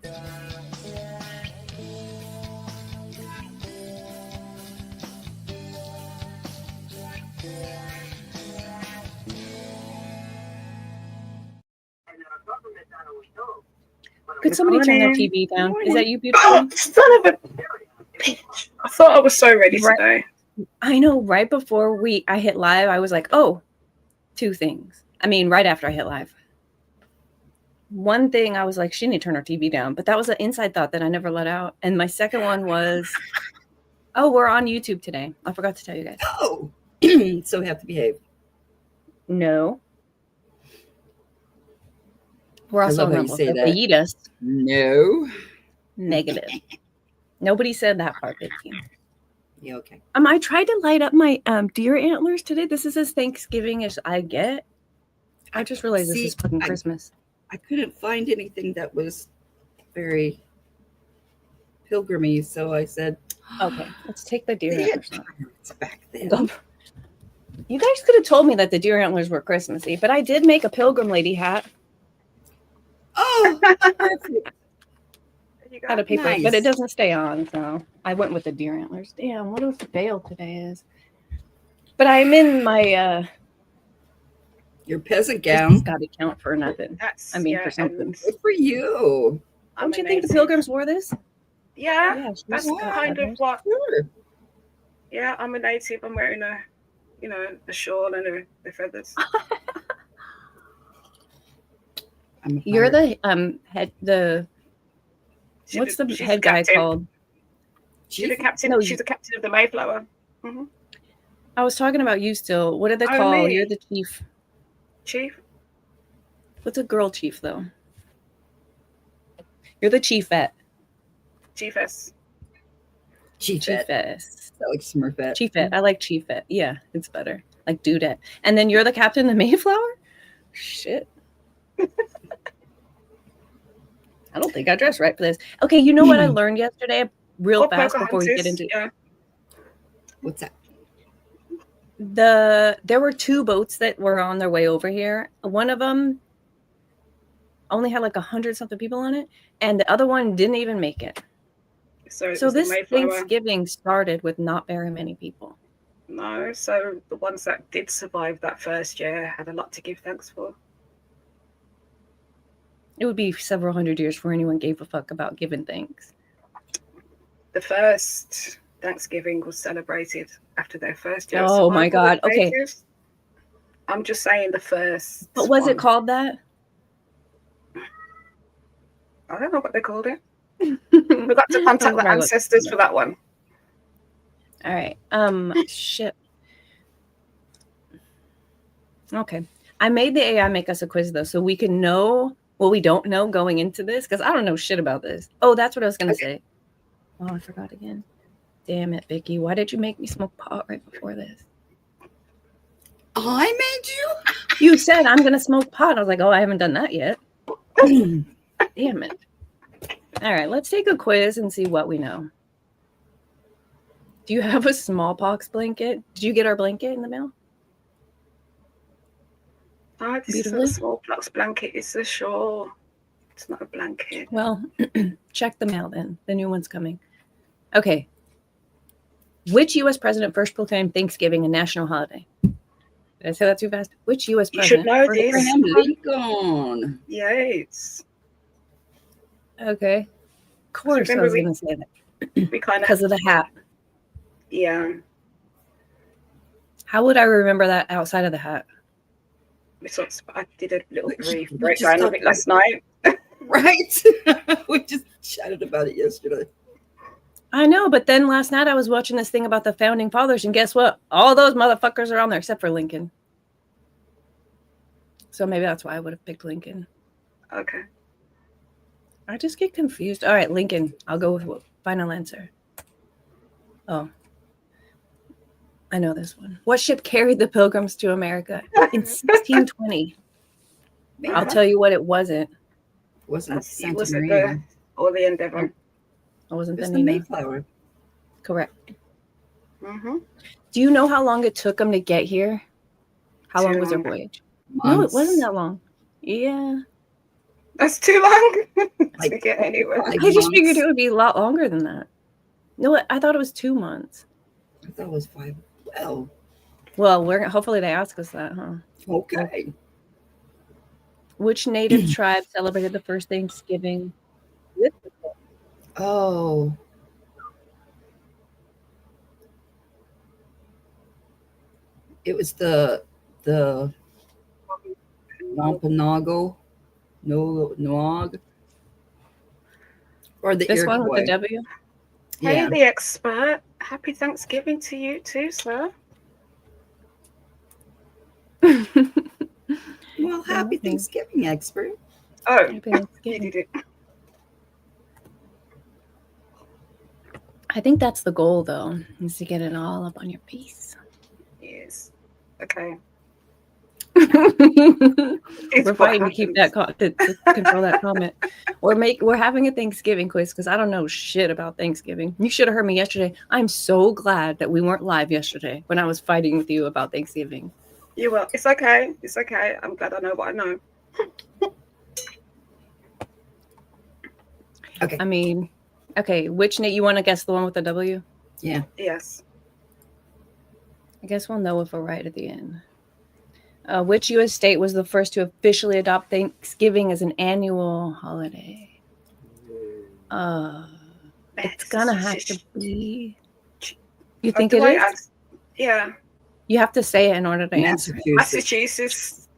Could somebody turn their TV down? Morning. Is that you, beautiful? Oh, son of a bitch. I thought I was so ready today. I know, right before I hit live, I was like, oh, two things. I mean, right after I hit live. One thing, I was like, she need to turn her TV down. But that was an inside thought that I never let out. And my second one was, oh, we're on YouTube today. I forgot to tell you guys. Oh, so we have to behave. No. We're also on Rumble. If they eat us. No. Negative. Nobody said that part, Vicky. Yeah, okay. I tried to light up my deer antlers today. This is as Thanksgiving as I get. I just realized this is fucking Christmas. I couldn't find anything that was very pilgrimy, so I said, okay, let's take the deer antlers back then. You guys could have told me that the deer antlers were Christmassy, but I did make a pilgrim lady hat. Oh, perfect. Out of paper, but it doesn't stay on, so I went with the deer antlers. Damn, what if the veil today is? But I'm in my your peasant gown. Got to count for nothing. For something. Good for you. Don't you think the pilgrims wore this? Yeah, that's kind of what. Sure. Yeah, I'm a native. I'm wearing a shawl and the feathers. You're the head what's the head guy called? She's the captain. No, she's the captain of the Mayflower. Mm-hmm. I was talking about you still. What are they called? You're the chief. Chief? What's a girl chief though? You're the chiefette. Chiefess. Chiefette. I like Smurfette. Chiefette. I like chiefette. Yeah, it's better. Like dudette. And then you're the captain of the Mayflower? Shit. I don't think I dressed right for this. Okay, you know what I learned yesterday? Real fast before we get into What's that? There were two boats that were on their way over here. One of them only had like 100-something people on it, and the other one didn't even make it. So this Thanksgiving started with not very many people. No, so the ones that did survive that first year had a lot to give thanks for. It would be several hundred years before anyone gave a fuck about giving thanks. The first Thanksgiving was celebrated after their first year. Oh my God. Okay. I'm just saying the first. But was it called that? I don't know what they called it. We've got to contact the ancestors for that one. All right. Shit. Okay. I made the AI make us a quiz though, so we can know what we don't know going into this, because I don't know shit about this. Oh, that's what I was gonna say. Oh, I forgot again. Damn it, Vicky. Why did you make me smoke pot right before this? I made you? You said I'm gonna smoke pot. I was like, oh, I haven't done that yet. Damn it. All right, let's take a quiz and see what we know. Do you have a smallpox blanket? Did you get our blanket in the mail? Oh, this is a smallpox blanket. It's a shawl. It's not a blanket. Well, check the mail then. The new one's coming. Okay. Which U.S. president first proclaimed Thanksgiving a national holiday? Did I say that too fast? Which U.S. president? You should know this. Abraham Lincoln. Yes. Okay. Of course I was going to say that. Because of the hat. Yeah. How would I remember that outside of the hat? I did a little brief breakdown of it last night. Right? We just chatted about it yesterday. I know, but then last night I was watching this thing about the founding fathers, and guess what? All those motherfuckers are on there except for Lincoln. So maybe that's why I would have picked Lincoln. Okay. I just get confused. All right, Lincoln. I'll go with final answer. Oh. I know this one. What ship carried the Pilgrims to America in 1620? I'll tell you what it wasn't. Wasn't the Endeavor? It wasn't the Mayflower. Correct. Mm-hmm. Do you know how long it took them to get here? How long was their voyage? Months. No, it wasn't that long. Yeah. That's too long to Like get anywhere. 5 I just figured months. it would be a lot longer than that. No, I thought it was 2 months. I thought it was 5. Well, Well, we're hopefully they ask us that, huh? okay. Which native tribe celebrated the first Thanksgiving with the cold? Oh. It was the Wampanoag, Noag, or the This one with the Iroquois. W? Hey, Yeah. the expert. Happy Thanksgiving to you too, sir. Well, happy Nothing. Thanksgiving, expert. Oh, Happy you Thanksgiving. did it. I think that's the goal, though, is to get it all up on your piece. Yes. Okay. We're What fighting to keep that happens. to control that comment. We're having a Thanksgiving quiz because I don't know shit about Thanksgiving. You should have heard me yesterday. I'm so glad that we weren't live yesterday when I was fighting with you about Thanksgiving. You will. It's okay. It's okay. I'm glad I know what I know. Okay. I mean, okay, which Nate, you want to guess the one with the W? Yeah. Yes. I guess we'll know if we're right at the end. Which U.S. state was the first to officially adopt Thanksgiving as an annual holiday? It's gonna have to be. You think it is? Yeah. You have to say it in order to answer it. Massachusetts.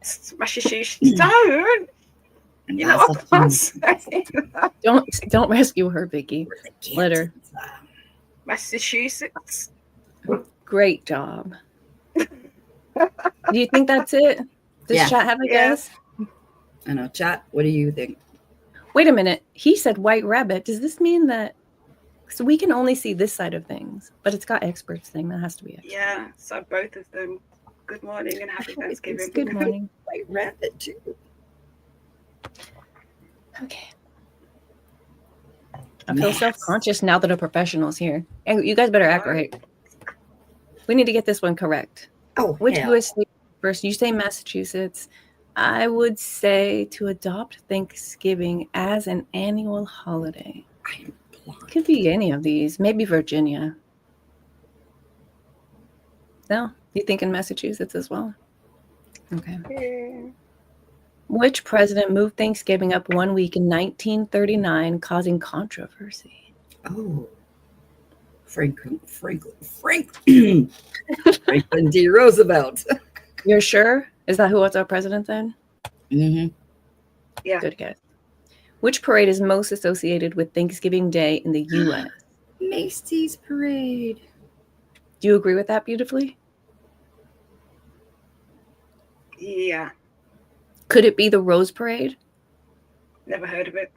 Don't. You know what I'm saying? Don't rescue her, Vicky. Let her. Massachusetts. Great job. Do you think that's it? Does Yeah. chat have a Yeah. guess? I know. Chat, what do you think? Wait a minute. He said white rabbit. Does this mean that? So we can only see this side of things, but it's got experts thing. That has to be experts. Yeah. So both of them. Good morning and happy Thanksgiving. Good morning. White rabbit too. Okay. I feel self-conscious now that a professional's here. And you guys better act right. We need to get this one correct. Oh, Which hell. U.S. state first? You say Massachusetts. I would say to adopt Thanksgiving as an annual holiday. I am blind. Could be any of these. Maybe Virginia. No? You think in Massachusetts as well? Okay. Yeah. Which president moved Thanksgiving up 1 week in 1939, causing controversy? Oh. Franklin D. Roosevelt. You're sure? Is that who was our president then? Mm-hmm. Yeah. Good guess. Which parade is most associated with Thanksgiving Day in the U.S.? Macy's parade. Do you agree with that beautifully? Yeah. Could it be the Rose Parade? Never heard of it.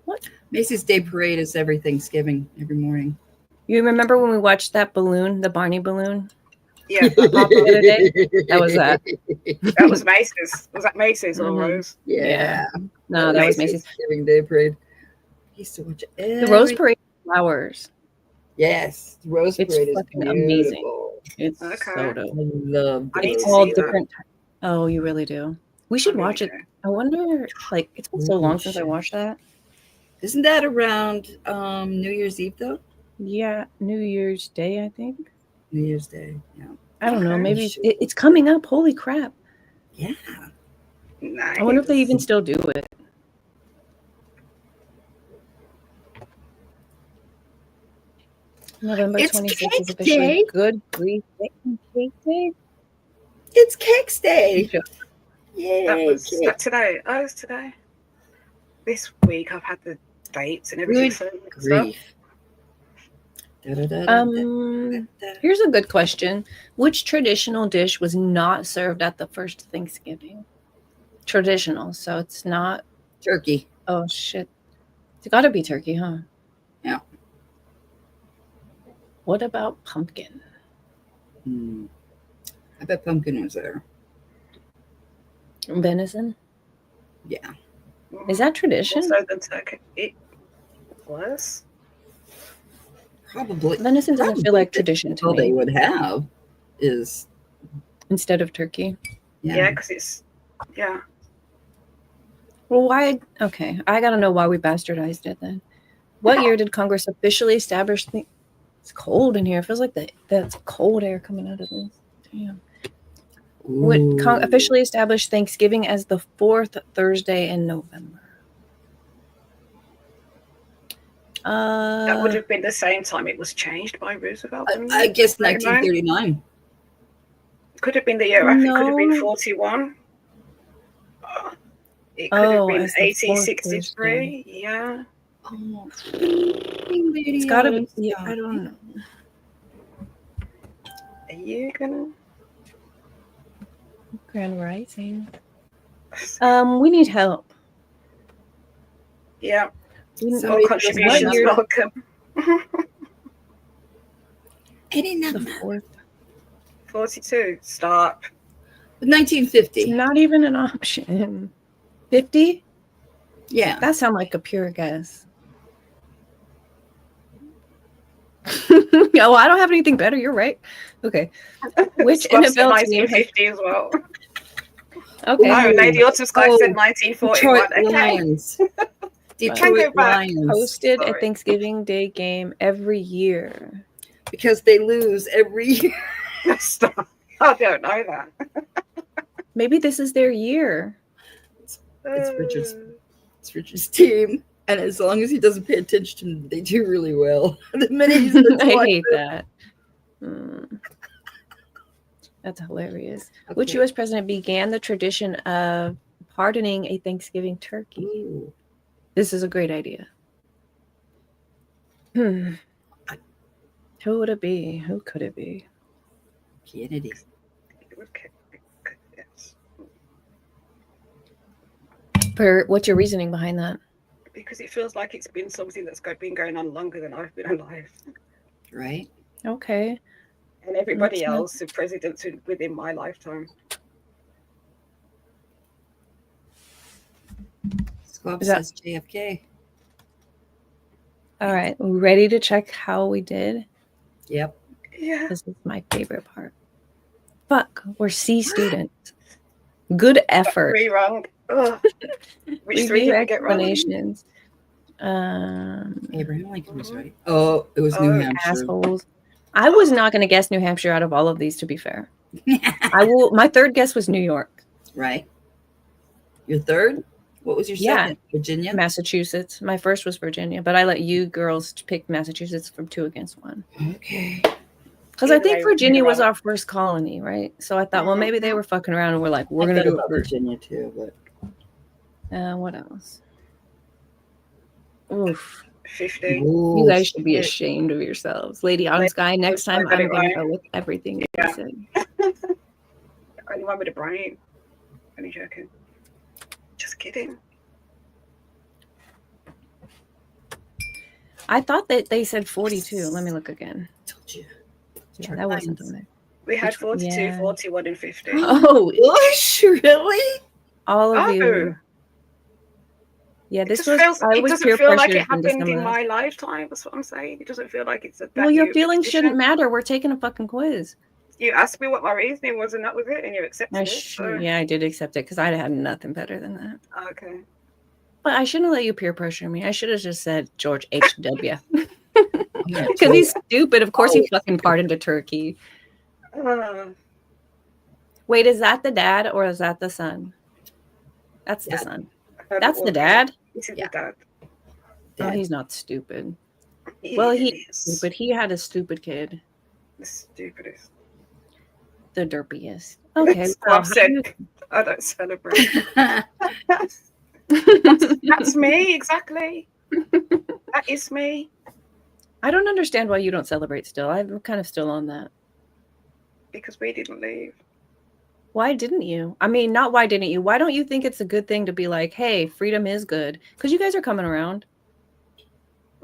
What? Macy's Day Parade is every Thanksgiving, every morning. You remember when we watched that balloon, the Barney balloon? Yeah. That popped up the other day? That was that. That was Macy's. Was that Macy's or Mhm. Rose? Yeah. No, that was Macy's. Thanksgiving Day Parade. I used to watch The Rose Parade flowers. Yes, the Rose It's Parade is fucking beautiful. amazing. It's Okay. so dope. I love I need It's to all see that. different. Oh, you really do. We should watch it. I wonder, like, it's been so long since I watched that. Isn't that around New Year's Eve though? Yeah, New Year's Day, I think. New Year's Day. Yeah. I don't know. Okay. Maybe it's coming up. Holy crap. Yeah. Nice. I wonder if they even still do it. November It's 26th is Cake officially Day. Good Grief Cake Day. It's Cakes Day. Yay. That was cake. that today. Oh, it's today. This week I've had the dates and everything. Good So mixed up. grief. Da-da-da-da-da-da-da. Here's a good question. Which traditional dish was not served at the first Thanksgiving? Traditional, so it's not. Turkey. Oh, shit. It's got to be turkey, huh? Yeah. What about pumpkin? I bet pumpkin was there. Venison? Yeah. Is that tradition? Also the turkey. It was. Probably. Venison doesn't feel like tradition to All they me. would have is Instead of turkey. Yeah, because it's. Yeah. Well, why? Okay, I gotta know why we bastardized it then. What year did Congress officially establish the? It's cold in here. It feels like that's cold air coming out of this. Damn. Would officially establish Thanksgiving as the 4th Thursday in November? That would have been the same time it was changed by Roosevelt. I guess 1939. Could have been the year after. It could have been No. 41. It could have been as the 1863. Yeah. Oh, It's gotta be. Yeah, I don't know. Are you gonna? Grand Rising. We need help. Yeah. Somebody More contributions year- welcome. Any The number. 4th. 42. Stop. 1950. It's not even an option. 50? Yeah. That sounds like a pure guess. Oh, I don't have anything better. You're right. Okay. Which Scott said NFL team? 1950 as well. Okay. Oh, Lady Autumn Sky said Oh, 1941. Detroit Okay. Lions. Can Detroit go back. Lions. Hosted a Sorry. Thanksgiving Day game every year. Because they lose every year. Stop. I don't know that. Maybe this is their year. It's Richard's team. And as long as he doesn't pay attention to them, they do really well. The minute he's I hate that. That's hilarious. Okay. Which U.S. president began the tradition of pardoning a Thanksgiving turkey? Ooh. This is a great idea. Who would it be? Who could it be? Kennedy. Okay. Yes. What's your reasoning behind that? Because it feels like it's been something that's been going on longer than I've been alive. Right? Okay. And everybody Makes else, the presidents within my lifetime. Squab Is that- says JFK. All right. We ready to check how we did? Yep. Yeah. This is my favorite part. Fuck. We're C students. Good effort. 3 wrong. Ugh. Which 3 Review did we get wrong? explanations. Abraham Lincoln was right. Oh, it was New Hampshire. Assholes. I was not going to guess New Hampshire out of all of these, to be fair. My third guess was New York. Right. Your third? What was your Yeah. second? Virginia? Massachusetts. My first was Virginia, but I let you girls pick Massachusetts from 2 against 1. Okay. Because I Either think way, Virginia we're was wrong. our first colony, right? So I thought, well, maybe they were fucking around and we're like, we're I going to thought do about it first. Virginia too, but What else? Oof. 50. You guys should be shit. ashamed of yourselves. Lady Autumn Sky, next I time got I'm it going to right. go with everything you Yeah. said. Anyone with a brain? Only joking. Just kidding. I thought that they said 42. Let me look again. Told you. Yeah, that wasn't on there. We had Which- 42, yeah. 41, and 50. Oh, Gosh, really? all of Oh. you. Yeah, It this just was. feels, I it was doesn't peer feel like pressured it into happened some in of my lifetime. That's what I'm saying. It doesn't feel like it's a. that. Well, your feelings decision. shouldn't matter. We're taking a fucking quiz. You asked me what my reasoning was, and that was it, and you accepted it. So. Yeah, I did accept it because I had nothing better than that. Okay. But I shouldn't let you peer pressure me. I should have just said George H.W. Yeah, Because he's stupid. Of course, he Oh. fucking pardoned a turkey. Uh, Wait, is that the dad or is that the son? That's the Dad. son. That's the dad? This is Yeah. the dad. Oh, Dad. he's not stupid. He Well, is But he had a stupid kid. the stupidest. The derpiest. Okay. Squab said, I don't celebrate. That's me, exactly. That is me. I don't understand why you don't celebrate still. I'm kind of still on that. Because we didn't leave. Why didn't you? I mean, not why didn't you? Why don't you think it's a good thing to be like, hey, freedom is good? Because you guys are coming around.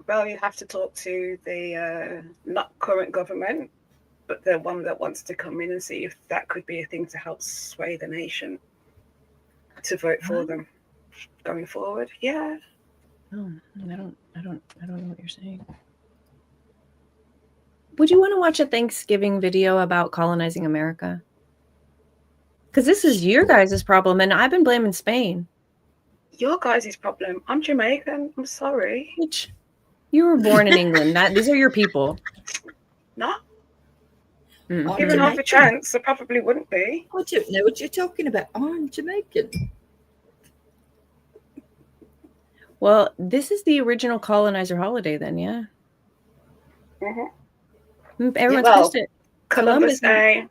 Well, you have to talk to the not current government, but the one that wants to come in and see if that could be a thing to help sway the nation to vote for them going forward. Yeah. Oh, I don't know what you're saying. Would you want to watch a Thanksgiving video about colonizing America? Because this is your guys' problem, and I've been blaming Spain. your guys' problem. I'm Jamaican. I'm sorry. Which you were born in England. These are your people. No, I'm given half a Jamaican. chance, I probably wouldn't be. I don't know what you're talking about. I'm Jamaican. Well, this is the original colonizer holiday, then, yeah. Everyone's Well, missed it. Columbus Day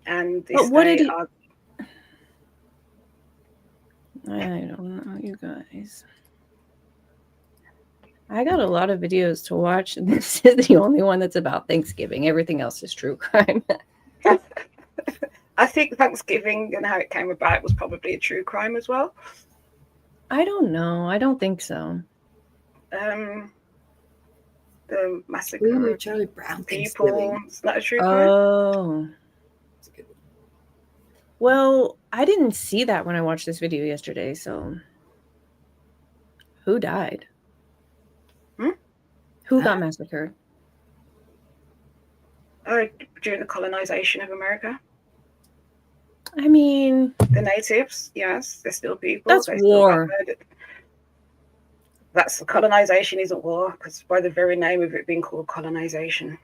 and this But what did day he? are I don't know, you guys. I got a lot of videos to watch. This is the only one that's about Thanksgiving. Everything else is true crime. I think Thanksgiving and how it came about was probably a true crime as well. I don't know. I don't think so. The massacre Ooh, of Charlie Brown people. Thanksgiving. It's not a true crime. Oh. Well, I didn't see that when I watched this video yesterday, so who died? Who got massacred? During the colonization of America. I mean, the natives, yes, they're still people. That's they war. That's colonization isn't war, because by the very name of it being called colonization.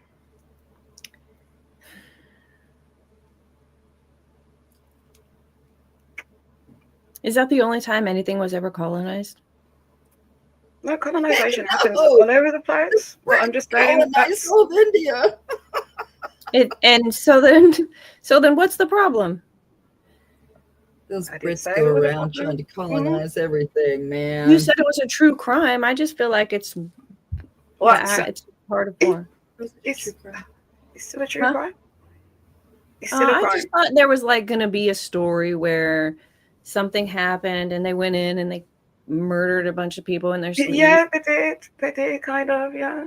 Is that the only time anything was ever colonized? No, colonization happens all over the place. But I'm just saying that's old India. And so then what's the problem? Those Brits go around trying to colonize everything, man. You said it was a true crime. I just feel like it's it's part of war. It's still a true crime. It's still a crime. I just thought there was like going to be a story where something happened and they went in and they murdered a bunch of people in their sleep. Yeah, they did. They did, kind of, yeah.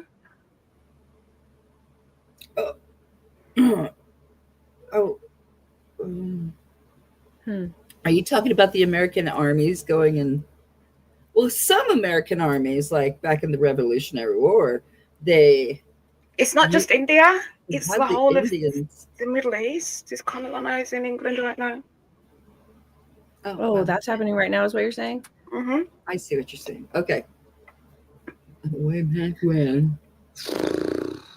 Are you talking about the American armies going in? Well, some American armies, like back in the Revolutionary War, it's not just India. It's the whole Indians. of the Middle East is colonizing England right now. Oh, that's happening right now, is what you're saying? Mm-hmm. I see what you're saying. Okay. Way back when.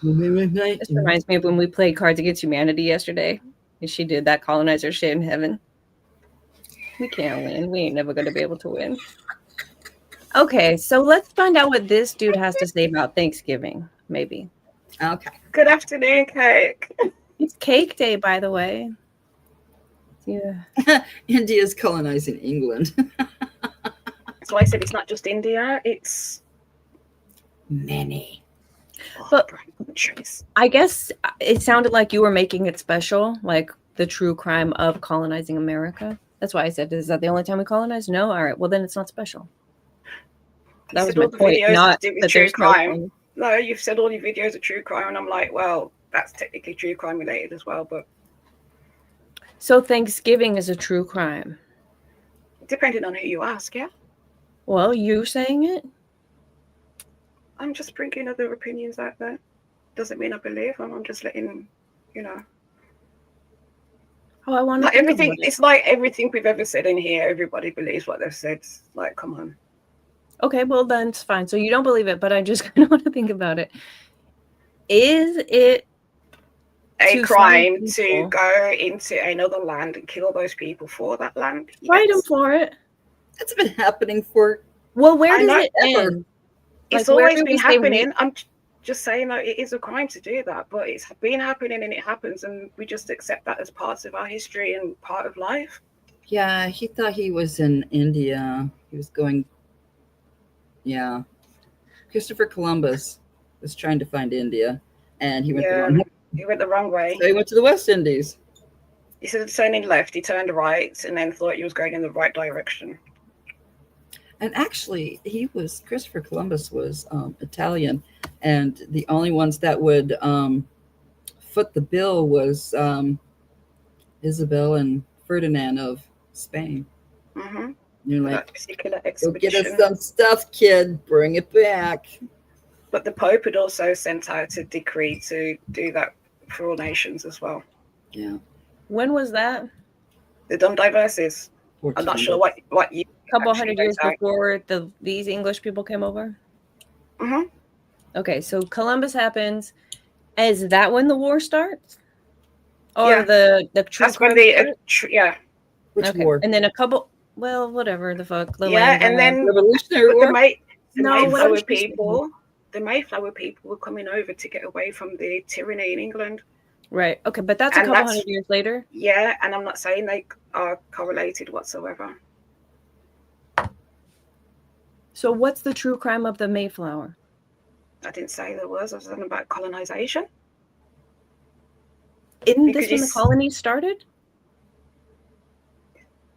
This reminds me of when we played Cards Against Humanity yesterday, and she did that colonizer shit in heaven. We can't win. We ain't never going to be able to win. Okay, so let's find out what this dude has to say about Thanksgiving, maybe. Okay. Good afternoon, Cake. It's Cake Day, by the way. Yeah. India's colonizing England. That's why I said it's not just India, it's many. But I guess it sounded like you were making it special, like the true crime of colonizing America. That's why I said, is that the only time we colonized? No? All right. Well, then it's not special. That was my point. Not that there's crime. No, you've said all your videos are true crime, and I'm like, well, that's technically true crime related as well, but. So Thanksgiving is a true crime? Depending on who you ask, yeah. Well, you saying it? I'm just bringing other opinions out there. Doesn't mean I believe them. I'm just letting, Oh, I want to. Like everything. It's like everything we've ever said in here. Everybody believes what they've said. Like, come on. Okay, well then it's fine. So you don't believe it, but I just kind of want to think about it. Is it a crime to go into another land and kill those people for that land? Fight them for it. That's been happening for. Well, where does it end? It's always been happening. I'm just saying that it is a crime to do that, but it's been happening and it happens, and we just accept that as parts of our history and part of life. Yeah, he thought he was in India. He was going. Yeah, Christopher Columbus was trying to find India, and he went the wrong way. He went the wrong way. So he went to the West Indies. Instead of turning left, he turned right, and then thought he was going in the right direction. And actually, Christopher Columbus was Italian, and the only ones that would foot the bill was Isabel and Ferdinand of Spain. Mm-hmm. You're like, go get us some stuff, kid. Bring it back. But the Pope had also sent out a decree to do that for all nations as well. Yeah. When was that? The Dom Diverses. I'm not sure what year couple actually hundred years goes out. before these English people came over? Mhm. Okay, so Columbus happens. Is that when the war starts? Or Yeah. the true That's when crime the starts? yeah. Which Okay. war? And then a couple, well, whatever the fuck, the Yeah, land. and then Revolutionary but War? the No, whatever Mayflower she's saying. people, were coming over to get away from the tyranny in England. Right. Okay, but that's a And couple that's hundred years later. yeah, and I'm not saying they are correlated whatsoever. So what's the true crime of the Mayflower? I didn't say there was. I was talking about colonization. Isn't Because this when the colonies started?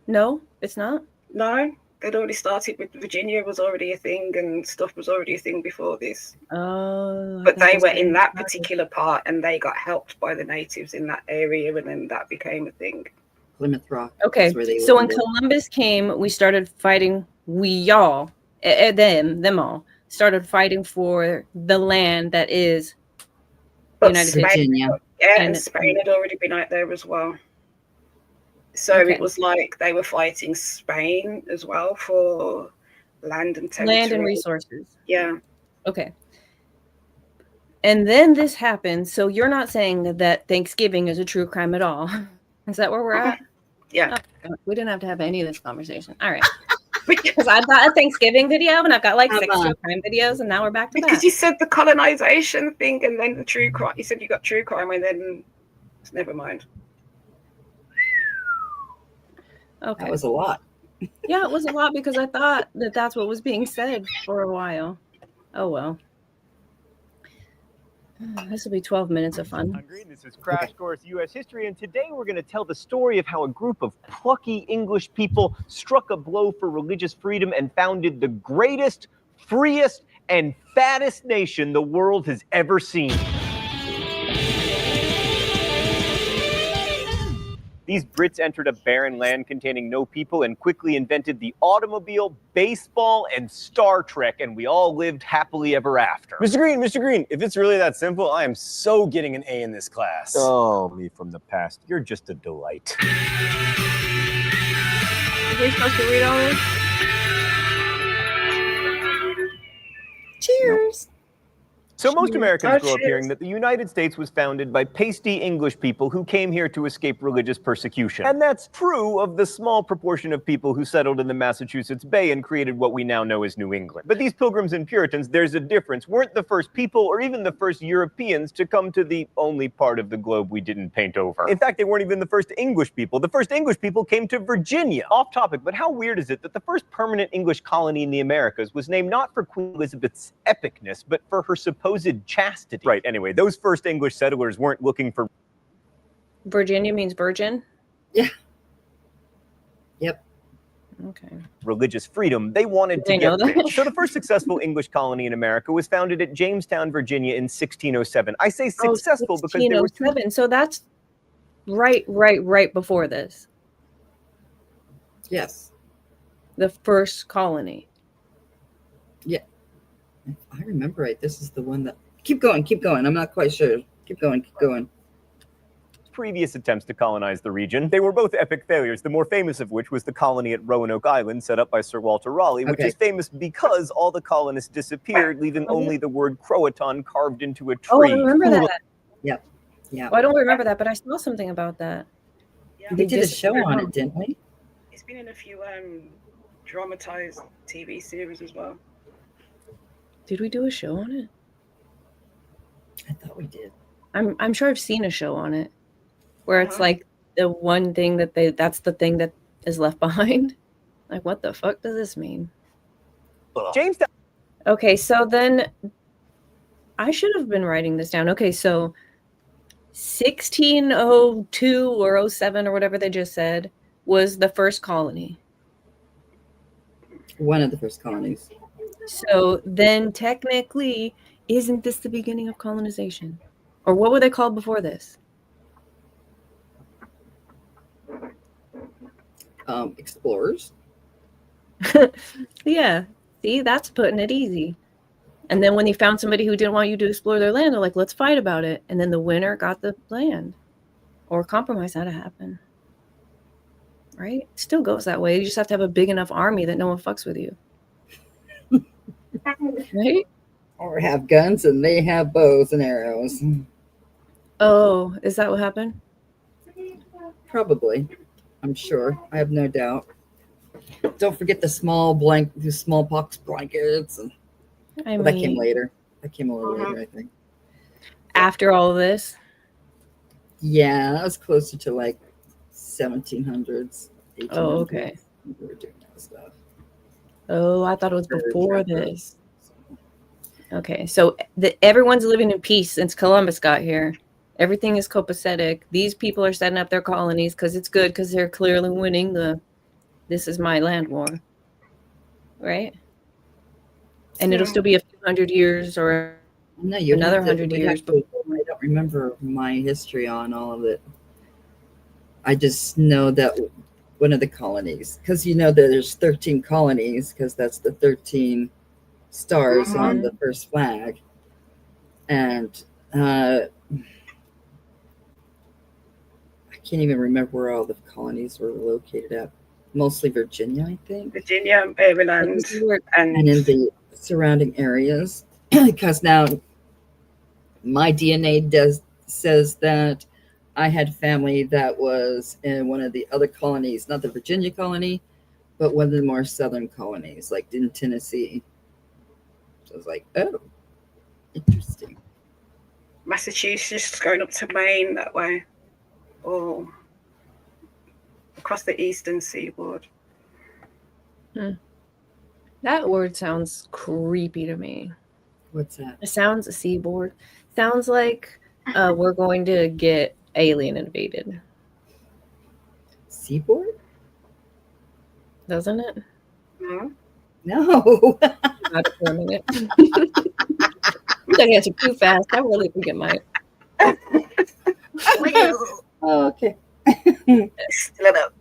No, it's not. No, they'd already started with Virginia was already a thing and stuff was already a thing before this. Oh, But they were in that particular part and they got helped by the natives in that area and then that became a thing. Plymouth Rock. Okay, so when Columbus came, we started fighting. Them all started fighting for the land that is But United Spain, Virginia. yeah, and Spain had already been out there as well. So Okay. it was like they were fighting Spain as well for land and territory. Land and resources. Yeah. Okay. And then this happened. So you're not saying that Thanksgiving is a true crime at all. Is that where we're at? Yeah. Oh, we didn't have to have any of this conversation. All right. Because I've got a Thanksgiving video and I've got like 6 true crime videos and now we're back to because that. you said the colonization thing and then the true crime. You said you got true crime and then never mind. Okay. That was a lot. Yeah, it was a lot because I thought that that's what was being said for a while. Oh, well. This will be 12 minutes of fun. This is Crash Course U.S. History, and today we're going to tell the story of how a group of plucky English people struck a blow for religious freedom and founded the greatest, freest, and fattest nation the world has ever seen. These Brits entered a barren land containing no people and quickly invented the automobile, baseball, and Star Trek, and we all lived happily ever after. Mr. Green, if it's really that simple, I am so getting an A in this class. Oh, me from the past. You're just a delight. Are we supposed to read all this? Cheers. So most Americans grew up cheers. hearing that the United States was founded by pasty English people who came here to escape religious persecution. And that's true of the small proportion of people who settled in the Massachusetts Bay and created what we now know as New England. But these Pilgrims and Puritans, there's a difference, weren't the first people or even the first Europeans to come to the only part of the globe we didn't paint over. In fact, they weren't even the first English people. The first English people came to Virginia. Off topic, but how weird is it that the first permanent English colony in the Americas was named not for Queen Elizabeth's epicness, but for her supposed chastity. Right, anyway, those first English settlers weren't looking for... Virginia means virgin? Yeah. Yep. Okay. religious freedom. They wanted to get rich. So the first successful English colony in America was founded at Jamestown, Virginia in 1607. I say successful because there were 1607. So that's right before this. Yes. The first colony. Yeah. If I remember right, this is the one that... Keep going. I'm not quite sure. Keep going. previous attempts to colonize the region. They were both epic failures, the more famous of which was the colony at Roanoke Island set up by Sir Walter Raleigh, which is famous because all the colonists disappeared, leaving only the word Croatan carved into a tree. Oh, I remember that. Yep. Yeah. Well, I don't remember that, but I saw something about that. Yeah. We did a show on it, didn't we? It's been in a few dramatized TV series as well. Did we do a show on it? I thought we did. I'm sure I've seen a show on it where it's like the one thing that's the thing that is left behind. Like, what the fuck does this mean? Jamestown. Okay, so then I should have been writing this down. Okay, so 1602 or 07 or whatever they just said was the first colony. One of the first colonies. So then technically, isn't this the beginning of colonization? Or what were they called before this? Explorers. Yeah. See, that's putting it easy. And then when you found somebody who didn't want you to explore their land, they're like, let's fight about it. And then the winner got the land. Or compromise had to happen. right? It still goes that way. You just have to have a big enough army that no one fucks with you. Right? Or have guns and they have bows and arrows. Oh, is that what happened? Probably. I'm sure. I have no doubt. Don't forget the smallpox blankets. And, I well, mean, that came later. That came a little later, I think. after all of this. Yeah, that was closer to like 1700s, 1800s. Oh, okay. We were doing that stuff. Oh, I thought it was before this. Okay, so everyone's living in peace since Columbus got here. Everything is copacetic. These people are setting up their colonies because it's good, because they're clearly winning the "this is my land" war, right? And it'll still be a few hundred years or No, you another have to- 100 we years. have to- I don't remember my history on all of it. I just know that one of the colonies, because you know that there's 13 colonies, because that's the 13 stars on the first flag. And I can't even remember where all the colonies were located at. Mostly Virginia, I think. Virginia, Maryland, And in the surrounding areas. Because now my DNA says that I had family that was in one of the other colonies, not the Virginia colony, but one of the more southern colonies, like in Tennessee. So I was like, oh, interesting. Massachusetts going up to Maine that way, or across the eastern seaboard. That word sounds creepy to me. What's that? It sounds seaboard. Sounds like we're going to get alien invaded. Seaboard? Doesn't it? No. No. Not for a minute. I'm answer too fast. I really think it might. Oh, okay. Still up.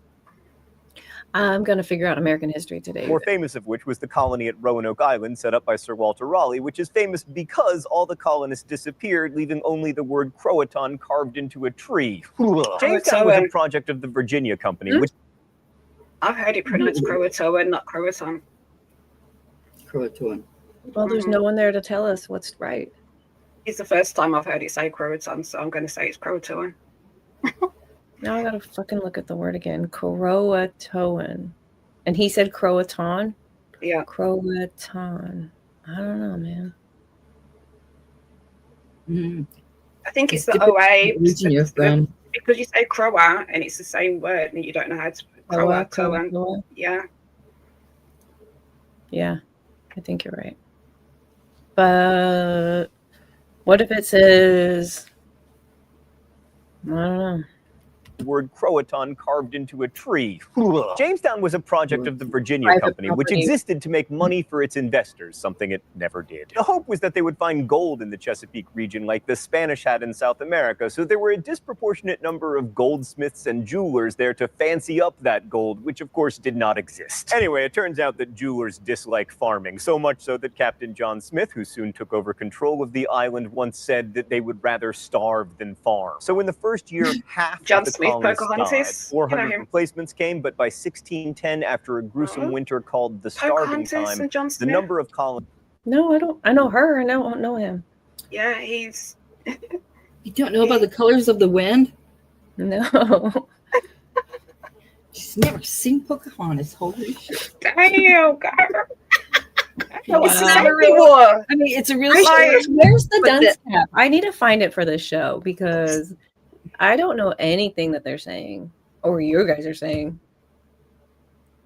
I'm going to figure out American history today. More famous of which was the colony at Roanoke Island set up by Sir Walter Raleigh, which is famous because all the colonists disappeared, leaving only the word Croatan carved into a tree. Jamestown was a project of the Virginia Company, which... I've heard it pronounced Croatoan, not Croatan. Croatoan. Well, there's no one there to tell us what's right. It's the first time I've heard it say Croatan, so I'm going to say it's Croatoan. Now I gotta fucking look at the word again. Croatoan. And he said Croatan? Yeah. Croatan. I don't know, man. Mm-hmm. I think it's the OA. Because you say Croat and it's the same word and you don't know how to Croatoan. Yeah. Yeah, I think you're right. But what if it says, I don't know. Word Croatan carved into a tree. Jamestown was a project of the Virginia Company, which existed to make money for its investors, something it never did. The hope was that they would find gold in the Chesapeake region like the Spanish had in South America, so there were a disproportionate number of goldsmiths and jewelers there to fancy up that gold, which of course did not exist. Anyway, it turns out that jewelers dislike farming, so much so that Captain John Smith, who soon took over control of the island, once said that they would rather starve than farm. So in the first year, half of the died. 400 replacements came, but by 1610, after a gruesome winter called the Starving Time, the number of colonists... No, I don't. I know her. I don't know him. Yeah, he's... You don't know about the colors of the wind? No. She's never seen Pocahontas. Holy shit. Damn, God. Wow. It's not a real war. I mean, it's a real Where's the dunce cap? I need to find it for this show because I don't know anything that they're saying or you guys are saying.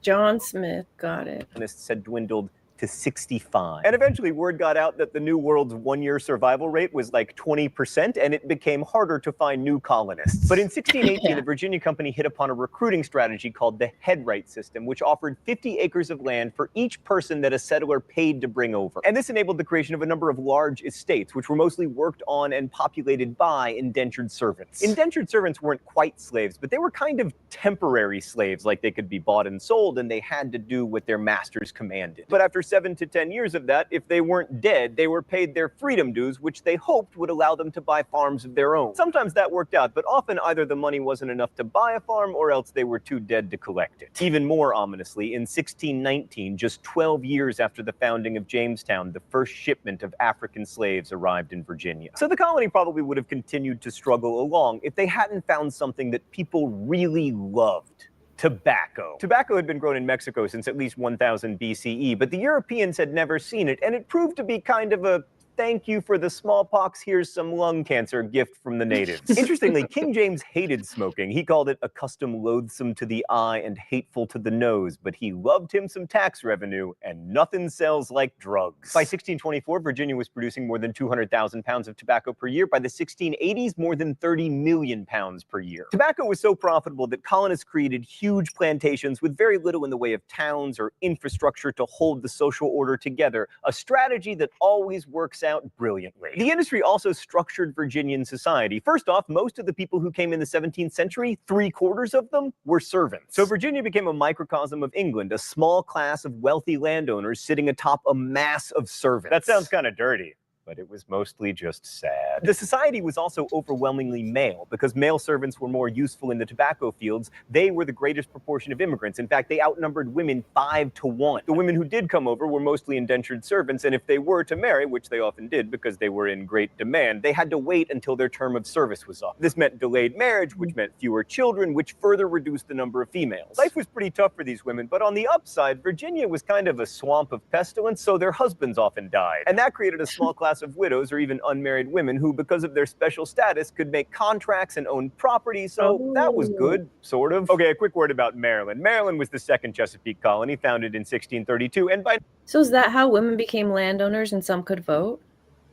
John Smith, got it. Had dwindled to 65. And eventually word got out that the New World's one-year survival rate was like 20%, and it became harder to find new colonists. But in 1618, the Virginia Company hit upon a recruiting strategy called the headright system, which offered 50 acres of land for each person that a settler paid to bring over. And this enabled the creation of a number of large estates, which were mostly worked on and populated by indentured servants. Indentured servants weren't quite slaves, but they were kind of temporary slaves, like they could be bought and sold, and they had to do what their masters commanded. But after 7 to 10 years of that, if they weren't dead, they were paid their freedom dues, which they hoped would allow them to buy farms of their own. Sometimes that worked out, but often either the money wasn't enough to buy a farm or else they were too dead to collect it. Even more ominously, in 1619, just 12 years after the founding of Jamestown, the first shipment of African slaves arrived in Virginia. So the colony probably would have continued to struggle along if they hadn't found something that people really loved. Tobacco. Tobacco had been grown in Mexico since at least 1000 BCE, but the Europeans had never seen it, and it proved to be kind of a thank you for the smallpox, here's some lung cancer gift from the natives. Interestingly, King James hated smoking. He called it a custom loathsome to the eye and hateful to the nose, but he loved him some tax revenue, and nothing sells like drugs. By 1624, Virginia was producing more than 200,000 pounds of tobacco per year. By the 1680s, more than 30 million pounds per year. Tobacco was so profitable that colonists created huge plantations with very little in the way of towns or infrastructure to hold the social order together, a strategy that always works out brilliantly. The industry also structured Virginian society. First off, most of the people who came in the 17th century, 3/4 of them, were servants. So Virginia became a microcosm of England, a small class of wealthy landowners sitting atop a mass of servants. That sounds kind of dirty, but it was mostly just sad. The society was also overwhelmingly male. Because male servants were more useful in the tobacco fields, they were the greatest proportion of immigrants. In fact, they outnumbered women 5 to 1. The women who did come over were mostly indentured servants, and if they were to marry, which they often did because they were in great demand, they had to wait until their term of service was up. This meant delayed marriage, which meant fewer children, which further reduced the number of females. Life was pretty tough for these women, but on the upside, Virginia was kind of a swamp of pestilence, so their husbands often died. And that created a small class of widows or even unmarried women who, because of their special status, could make contracts and own property, so that was good, sort of. Okay, a quick word about Maryland. Maryland was the second Chesapeake colony, founded in 1632, and by... So is that how women became landowners and some could vote?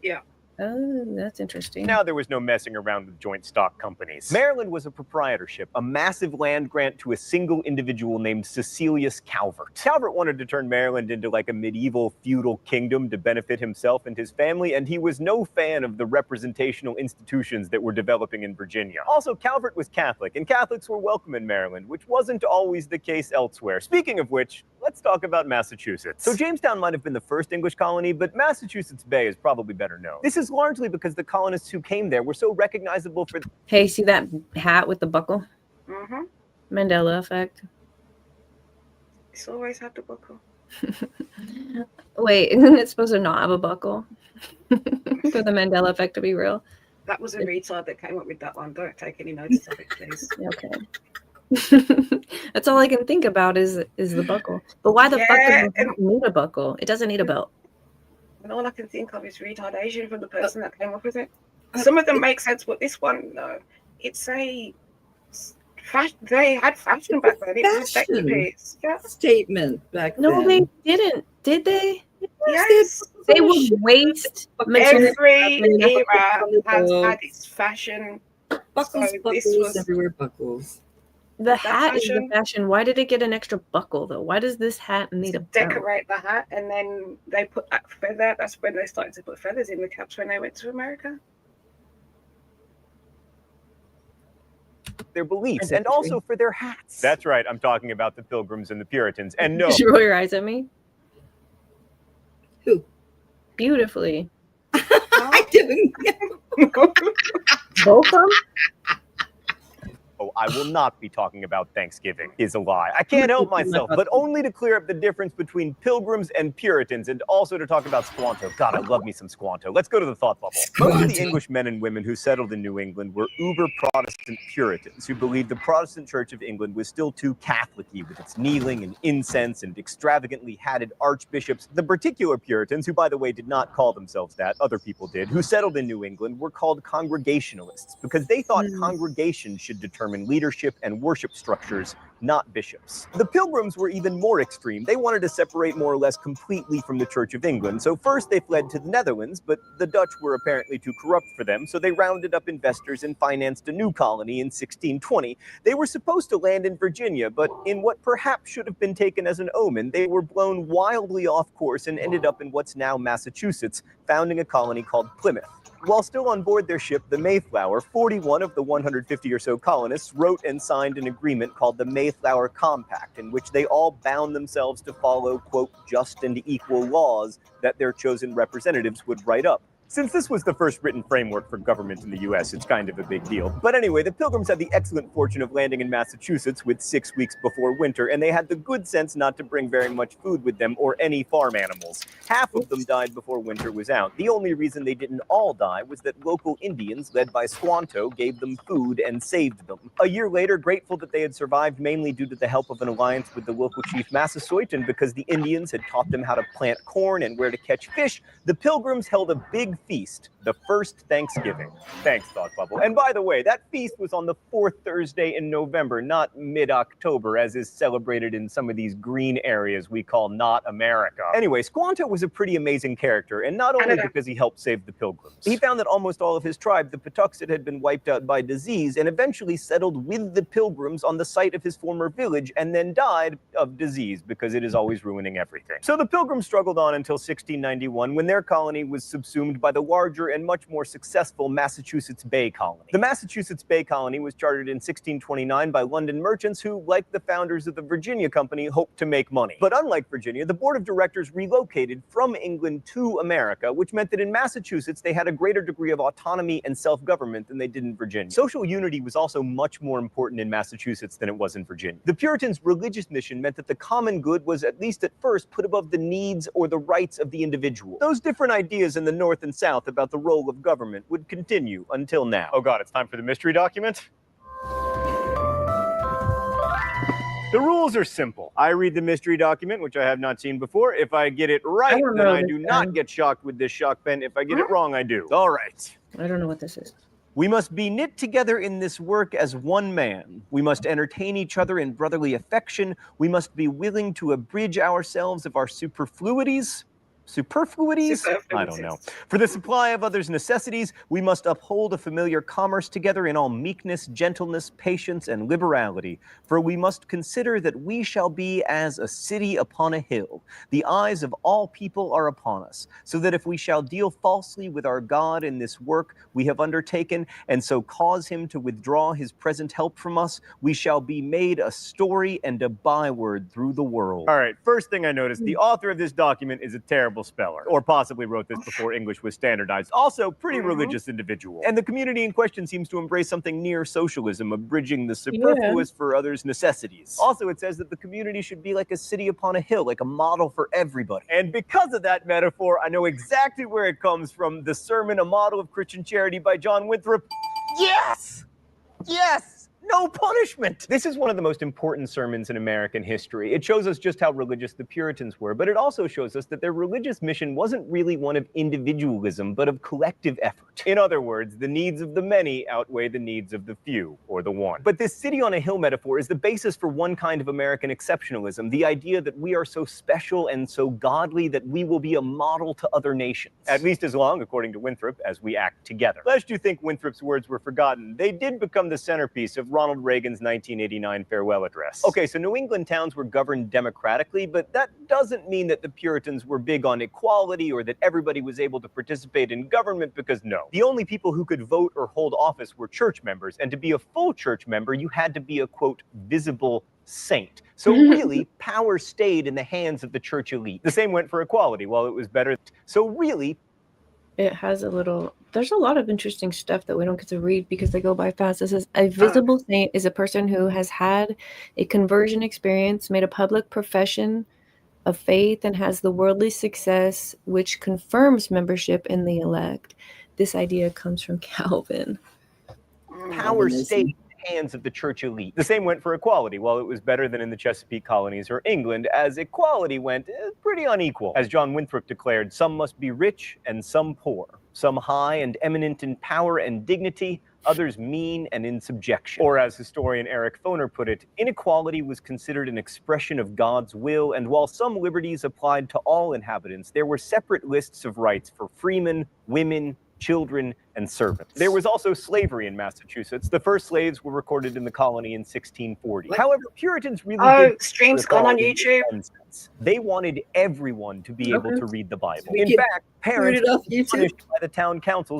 Yeah. Oh, that's interesting. Now there was no messing around with joint stock companies. Maryland was a proprietorship, a massive land grant to a single individual named Cecilius Calvert. Calvert wanted to turn Maryland into like a medieval feudal kingdom to benefit himself and his family, and he was no fan of the representational institutions that were developing in Virginia. Also, Calvert was Catholic, and Catholics were welcome in Maryland, which wasn't always the case elsewhere. Speaking of which, let's talk about Massachusetts. So Jamestown might have been the first English colony, but Massachusetts Bay is probably better known. This is largely because the colonists who came there were so recognizable for... Hey, see that hat with the buckle? Mm-hmm. Mandela effect. It's always had the buckle. Wait, isn't it supposed to not have a buckle? For the Mandela effect to be real? That was a retard that came up with that one. Don't take any notice of it, please. Okay. That's all I can think about is the buckle. But why the fuck does it need a buckle? It doesn't need a belt. And all I can think of is retardation from the person that came up with it. Some of them make sense, but this one, no. It's a fashion. They had fashion back then. It was a sexy piece. Yeah. Statement back then. No, they didn't. Did they? Yes. They would waste Every era has had its fashion. Buckles, So buckles, this was- everywhere buckles. The hat is the fashion. fashion. Why did it get an extra buckle though? Why does this hat need a belt? Decorate the hat, and then they put that feather. That's when they started to put feathers in the caps when they went to America. their beliefs and also for their hats. That's right, I'm talking about the Pilgrims and the Puritans. And no, Did you roll your eyes at me? Who? Beautifully. I didn't. Both of them? oh, I will not be talking about Thanksgiving is a lie. I can't help myself, but only to clear up the difference between Pilgrims and Puritans, and also to talk about Squanto. God, I love me some Squanto. Let's go to the thought bubble. Most of the English men and women who settled in New England were uber Protestant Puritans who believed the Protestant Church of England was still too Catholic-y with its kneeling and incense and extravagantly hatted archbishops. The particular Puritans, who by the way did not call themselves that, other people did, who settled in New England were called Congregationalists because they thought congregations should determine leadership and worship structures, not bishops. The Pilgrims were even more extreme. They wanted to separate more or less completely from the Church of England. So first they fled to the Netherlands, but the Dutch were apparently too corrupt for them, so they rounded up investors and financed a new colony in 1620. They were supposed to land in Virginia, but in what perhaps should have been taken as an omen, they were blown wildly off course and ended up in what's now Massachusetts, founding a colony called Plymouth. While still on board their ship, the Mayflower, 41 of the 150 or so colonists wrote and signed an agreement called the Mayflower Compact, in which they all bound themselves to follow, quote, just and equal laws that their chosen representatives would write up. Since this was the first written framework for government in the US, it's kind of a big deal. But anyway, the Pilgrims had the excellent fortune of landing in Massachusetts with 6 weeks before winter, and they had the good sense not to bring very much food with them or any farm animals. Half of them died before winter was out. The only reason they didn't all die was that local Indians, led by Squanto, gave them food and saved them. A year later, grateful that they had survived mainly due to the help of an alliance with the local chief Massasoit, and because the Indians had taught them how to plant corn and where to catch fish, the Pilgrims held a big feast, the first Thanksgiving. Thanks, Thought Bubble. And by the way, that feast was on the 4th Thursday in November, not mid-October, as is celebrated in some of these green areas we call not America. Anyway, Squanto was a pretty amazing character, and not only because he helped save the Pilgrims. He found that almost all of his tribe, the Patuxet, had been wiped out by disease, and eventually settled with the Pilgrims on the site of his former village, and then died of disease, because it is always ruining everything. So the Pilgrims struggled on until 1691, when their colony was subsumed by the larger and much more successful Massachusetts Bay Colony. The Massachusetts Bay Colony was chartered in 1629 by London merchants who, like the founders of the Virginia Company, hoped to make money. But unlike Virginia, the board of directors relocated from England to America, which meant that in Massachusetts they had a greater degree of autonomy and self-government than they did in Virginia. Social unity was also much more important in Massachusetts than it was in Virginia. The Puritans' religious mission meant that the common good was, at least at first, put above the needs or the rights of the individual. Those different ideas in the North and South about the role of government would continue until now. Oh god, it's time for the mystery document? The rules are simple. I read the mystery document, which I have not seen before. If I get it right, then I do not get shocked with this shock pen. If I get it wrong, I do. All right. I don't know what this is. We must be knit together in this work as one man. We must entertain each other in brotherly affection. We must be willing to abridge ourselves of our superfluities. I don't know. For the supply of others' necessities, we must uphold a familiar commerce together in all meekness, gentleness, patience, and liberality. For we must consider that we shall be as a city upon a hill. The eyes of all people are upon us, so that if we shall deal falsely with our God in this work we have undertaken, and so cause him to withdraw his present help from us, we shall be made a story and a byword through the world. All right, first thing I noticed, the author of this document is a terrible speller, or possibly wrote this before English was standardized. Also, pretty religious individual. And the community in question seems to embrace something near socialism, abridging the superfluous for others' necessities. Also, it says that the community should be like a city upon a hill, like a model for everybody. And because of that metaphor, I know exactly where it comes from. The sermon, A Model of Christian Charity by John Winthrop. Yes! Yes! No punishment! This is one of the most important sermons in American history. It shows us just how religious the Puritans were, but it also shows us that their religious mission wasn't really one of individualism, but of collective effort. In other words, the needs of the many outweigh the needs of the few, or the one. But this city on a hill metaphor is the basis for one kind of American exceptionalism, the idea that we are so special and so godly that we will be a model to other nations. At least as long, according to Winthrop, as we act together. Lest you think Winthrop's words were forgotten, they did become the centerpiece of Ronald Reagan's 1989 farewell address. Okay, so New England towns were governed democratically, but that doesn't mean that the Puritans were big on equality or that everybody was able to participate in government, because no. The only people who could vote or hold office were church members, and to be a full church member, you had to be a, quote, visible saint. So really, power stayed in the hands of the church elite. The same went for equality. While it was better, so really, it has a little, there's a lot of interesting stuff that we don't get to read because they go by fast. It says, a visible saint is a person who has had a conversion experience, made a public profession of faith, and has the worldly success which confirms membership in the elect. This idea comes from Calvin. Power stayed in the hands of the church elite. The same went for equality. While it was better than in the Chesapeake colonies or England, as equality went, pretty unequal. As John Winthrop declared, some must be rich and some poor, some high and eminent in power and dignity, others mean and in subjection. Or as historian Eric Foner put it, inequality was considered an expression of God's will, and while some liberties applied to all inhabitants, there were separate lists of rights for freemen, women, children, and servants. There was also slavery in Massachusetts. The first slaves were recorded in the colony in 1640. However, Puritans really did stream's gone on YouTube. They wanted everyone to be able to read the Bible. We In can fact, parents read it off were YouTube. punished by the town council